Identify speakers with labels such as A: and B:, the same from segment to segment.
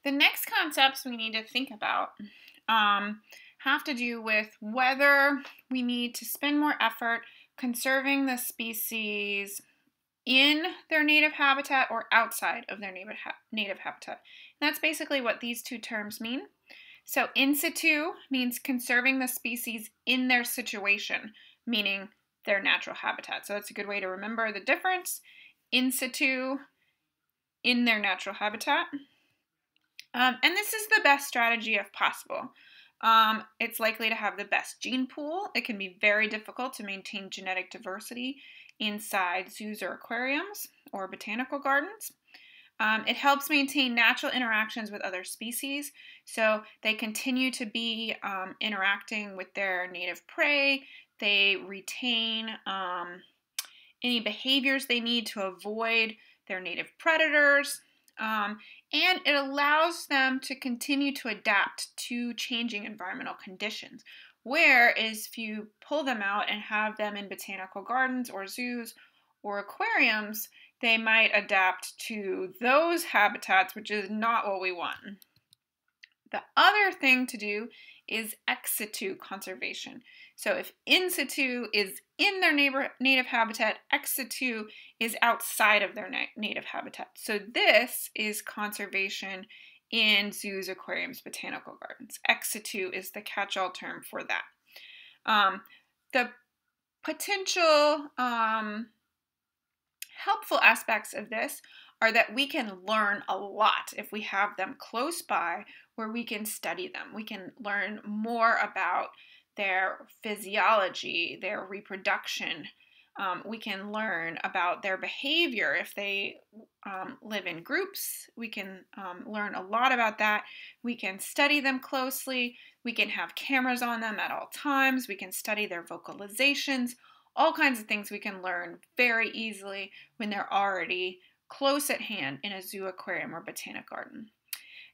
A: The next concepts we need to think about have to do with whether we need to spend more effort conserving the species in their native habitat or outside of their native habitat. And that's basically what these two terms mean. So in situ means conserving the species in their situation, meaning their natural habitat. So that's a good way to remember the difference. In situ, in their natural habitat. And this is the best strategy if possible. It's likely to have the best gene pool. It can be very difficult to maintain genetic diversity inside zoos or aquariums or botanical gardens. It helps maintain natural interactions with other species, so they continue to be interacting with their native prey. They retain any behaviors they need to avoid their native predators. And it allows them to continue to adapt to changing environmental conditions. Whereas if you pull them out and have them in botanical gardens or zoos or aquariums, they might adapt to those habitats, which is not what we want. The other thing to do is ex situ conservation. So if in situ is in their native habitat, ex situ is outside of their native habitat. So this is conservation in zoos, aquariums, botanical gardens. Ex situ is the catch-all term for that. The potential helpful aspects of this are that we can learn a lot if we have them close by where we can study them. We can learn more about their physiology, their reproduction. We can learn about their behavior if they live in groups. We can learn a lot about that. We can study them closely. We can have cameras on them at all times. We can study their vocalizations. All kinds of things we can learn very easily when they're already close at hand in a zoo, aquarium, or botanic garden.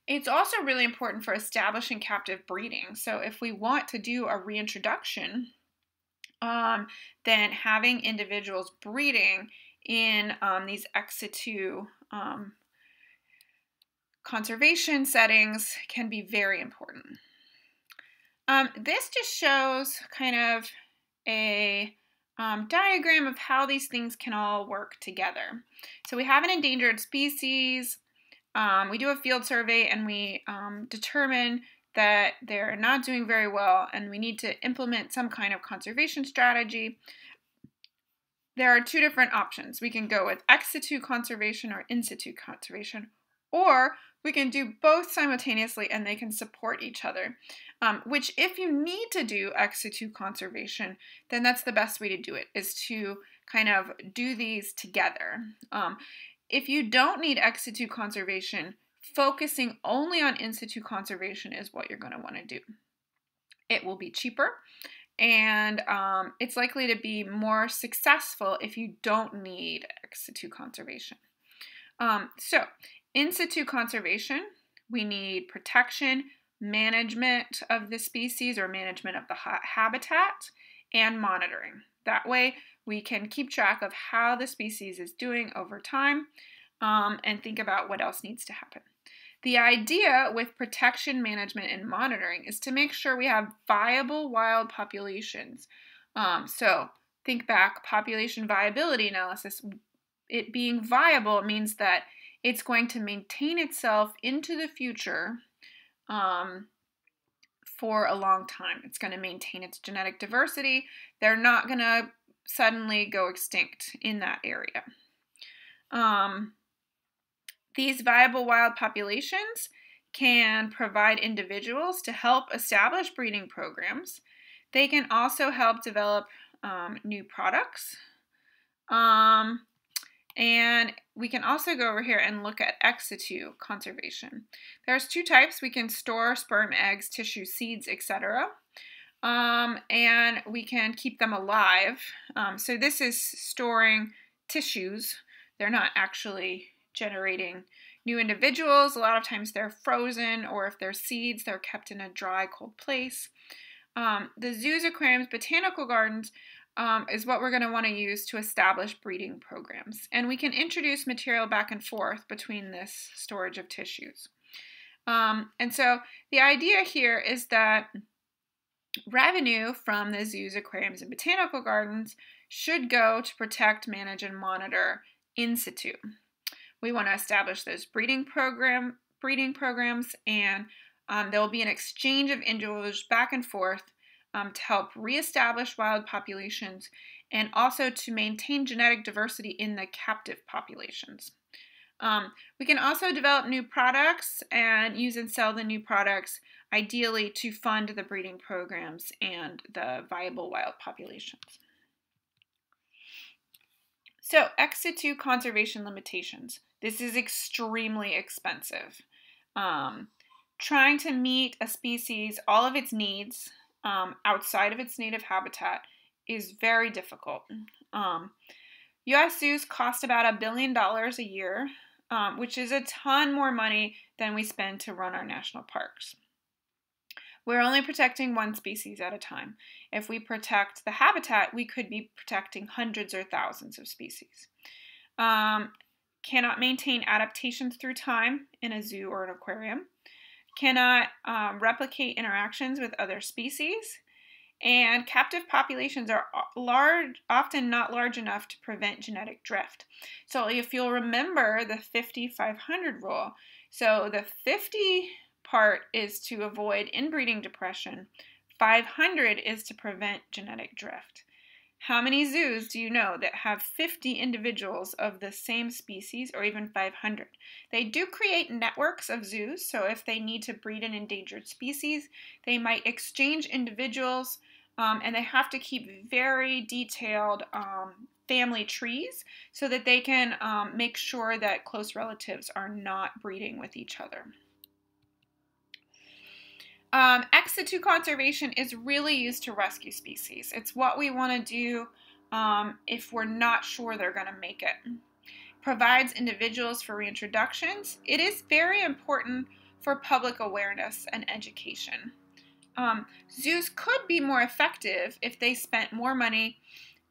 A: It's also really important for establishing captive breeding. So if we want to do a reintroduction, then having individuals breeding in these ex situ conservation settings can be very important. This just shows kind of a diagram of how these things can all work together. So we have an endangered species. We do a field survey and we determine that they're not doing very well and we need to implement some kind of conservation strategy. There are two different options. We can go with ex situ conservation or in situ conservation, or we can do both simultaneously and they can support each other. Which if you need to do ex situ conservation, then that's the best way to do it, is to kind of do these together. If you don't need ex situ conservation, focusing only on in situ conservation is what you're going to want to do. It will be cheaper and it's likely to be more successful if you don't need ex situ conservation. So in situ conservation, we need protection, management of the species or management of the habitat, and monitoring. That way we can keep track of how the species is doing over time and think about what else needs to happen. The idea with protection, management, and monitoring is to make sure we have viable wild populations. So think back, population viability analysis. It being viable means that it's going to maintain itself into the future for a long time. It's going to maintain its genetic diversity. They're not going to suddenly go extinct in that area. These viable wild populations can provide individuals to help establish breeding programs. They can also help develop new products. And we can also go over here and look at ex situ conservation. There's two types. We can store sperm, eggs, tissue, seeds, etc. And we can keep them alive. So this is storing tissues. They're not actually generating new individuals. A lot of times they're frozen, or if they're seeds, they're kept in a dry, cold place. The zoos, aquariums, botanical gardens is what we're going to want to use to establish breeding programs. And we can introduce material back and forth between this storage of tissues. And so the idea here is that revenue from the zoos, aquariums, and botanical gardens should go to protect, manage, and monitor in situ. We want to establish those breeding programs, and there will be an exchange of individuals back and forth to help reestablish wild populations and also to maintain genetic diversity in the captive populations. We can also develop new products and use and sell the new products, ideally to fund the breeding programs and the viable wild populations. So, ex situ conservation limitations. This is extremely expensive. Trying to meet a species, all of its needs outside of its native habitat is very difficult. U.S. zoos cost about $1 billion a year, which is a ton more money than we spend to run our national parks. We're only protecting one species at a time. If we protect the habitat, we could be protecting hundreds or thousands of species. Cannot maintain adaptations through time in a zoo or an aquarium. Cannot replicate interactions with other species. And captive populations are often not large enough to prevent genetic drift. So if you'll remember the 50-500 rule, so the 50 part is to avoid inbreeding depression, 500 is to prevent genetic drift. How many zoos do you know that have 50 individuals of the same species, or even 500? They do create networks of zoos, so if they need to breed an endangered species, they might exchange individuals, and they have to keep very detailed family trees so that they can make sure that close relatives are not breeding with each other. Ex situ conservation is really used to rescue species. It's what we want to do if we're not sure they're going to make it. Provides individuals for reintroductions. It is very important for public awareness and education. Zoos could be more effective if they spent more money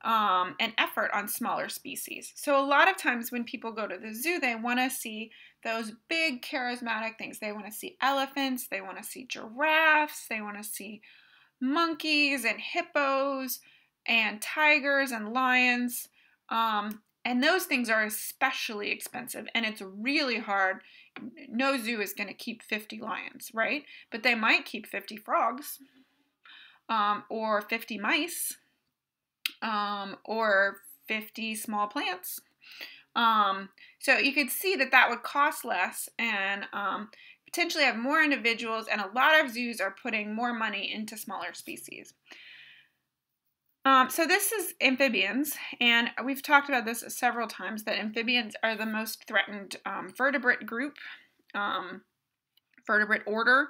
A: and effort on smaller species. So a lot of times when people go to the zoo, they want to see those big charismatic things. They want to see elephants, they want to see giraffes, they want to see monkeys and hippos and tigers and lions. And those things are especially expensive, and it's really hard. No zoo is going to keep 50 lions, right? But they might keep 50 frogs or 50 mice. Or 50 small plants. So you could see that that would cost less and potentially have more individuals, and a lot of zoos are putting more money into smaller species. So this is amphibians, and we've talked about this several times, that amphibians are the most threatened vertebrate group, vertebrate order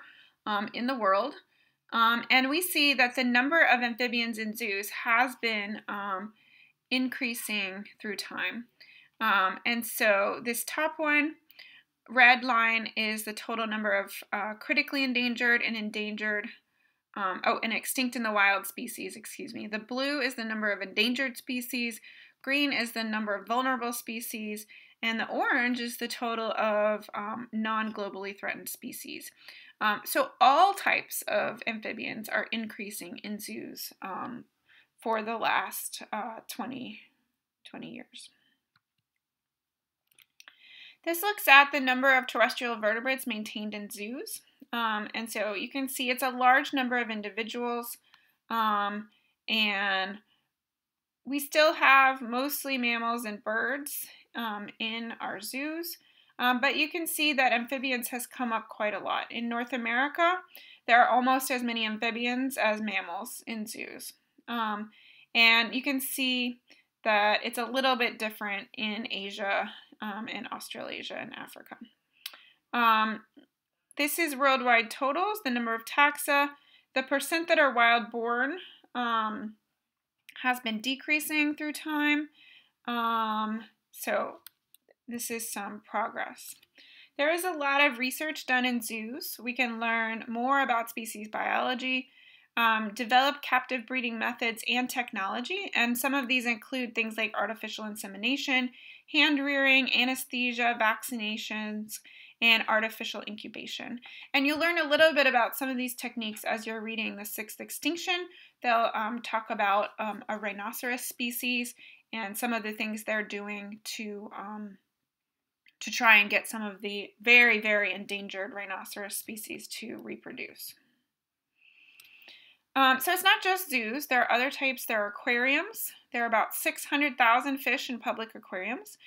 A: in the world. And we see that the number of amphibians in zoos has been increasing through time. And so this top one, red line, is the total number of critically endangered and endangered, and extinct in the wild species, excuse me. The blue is the number of endangered species, green is the number of vulnerable species, and the orange is the total of non-globally threatened species. So all types of amphibians are increasing in zoos for the last 20 years. This looks at the number of terrestrial vertebrates maintained in zoos. And so you can see it's a large number of individuals, and we still have mostly mammals and birds in our zoos. But you can see that amphibians has come up quite a lot. In North America, there are almost as many amphibians as mammals in zoos. And you can see that it's a little bit different in Asia, and Australasia, and Africa. This is worldwide totals, the number of taxa. The percent that are wild-born has been decreasing through time. So this is some progress. There is a lot of research done in zoos. We can learn more about species biology, develop captive breeding methods and technology, and some of these include things like artificial insemination, hand rearing, anesthesia, vaccinations, and artificial incubation. And you'll learn a little bit about some of these techniques as you're reading The Sixth Extinction. They'll talk about a rhinoceros species and some of the things they're doing to try and get some of the very, very endangered rhinoceros species to reproduce. So it's not just zoos. There are other types. There are aquariums. There are about 600,000 fish in public aquariums.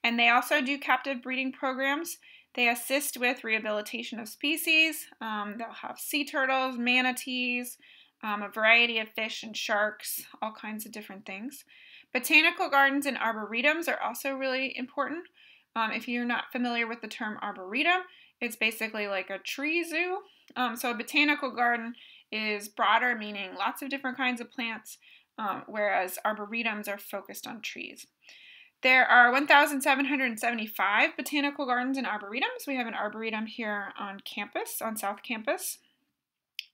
A: And they also do captive breeding programs. They assist with rehabilitation of species. They'll have sea turtles, manatees, a variety of fish and sharks, all kinds of different things. Botanical gardens and arboretums are also really important. If you're not familiar with the term arboretum, it's basically like a tree zoo. So a botanical garden is broader, meaning lots of different kinds of plants, whereas arboretums are focused on trees. There are 1,775 botanical gardens and arboretums. We have an arboretum here on campus, on South Campus.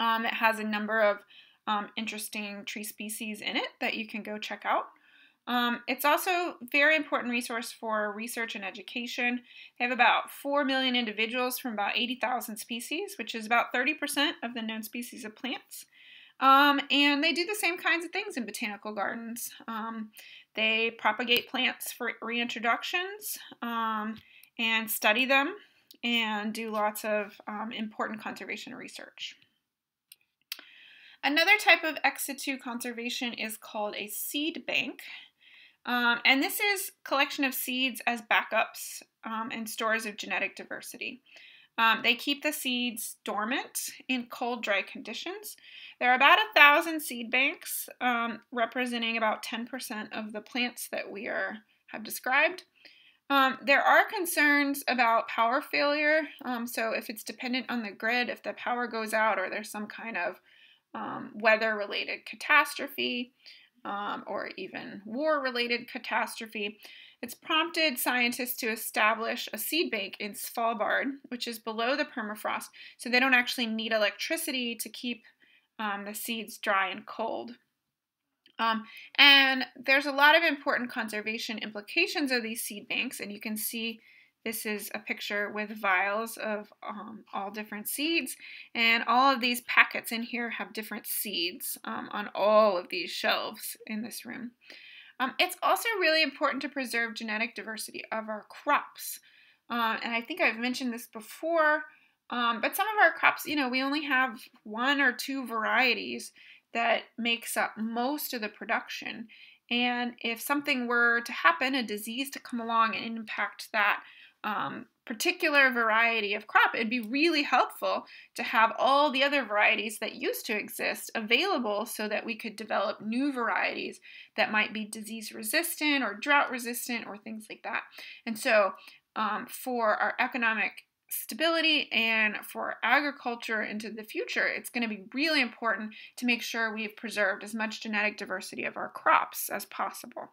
A: It has a number of interesting tree species in it that you can go check out. It's also a very important resource for research and education. They have about 4 million individuals from about 80,000 species, which is about 30% of the known species of plants. And they do the same kinds of things in botanical gardens. They propagate plants for reintroductions and study them and do lots of important conservation research. Another type of ex situ conservation is called a seed bank. And this is collection of seeds as backups and stores of genetic diversity. They keep the seeds dormant in cold, dry conditions. There are about 1,000 seed banks, representing about 10% of the plants that we have described. There are concerns about power failure. So if it's dependent on the grid, if the power goes out or there's some kind of weather-related catastrophe, or even war-related catastrophe, it's prompted scientists to establish a seed bank in Svalbard, which is below the permafrost, so they don't actually need electricity to keep the seeds dry and cold. And there's a lot of important conservation implications of these seed banks, and you can see this is a picture with vials of all different seeds, and all of these packets in here have different seeds on all of these shelves in this room. It's also really important to preserve genetic diversity of our crops. And I think I've mentioned this before, but some of our crops, we only have 1 or 2 varieties that makes up most of the production. And if something were to happen, a disease to come along and impact that particular variety of crop, it'd be really helpful to have all the other varieties that used to exist available so that we could develop new varieties that might be disease resistant or drought resistant or things like that. And so for our economic stability and for agriculture into the future, it's going to be really important to make sure we've preserved as much genetic diversity of our crops as possible.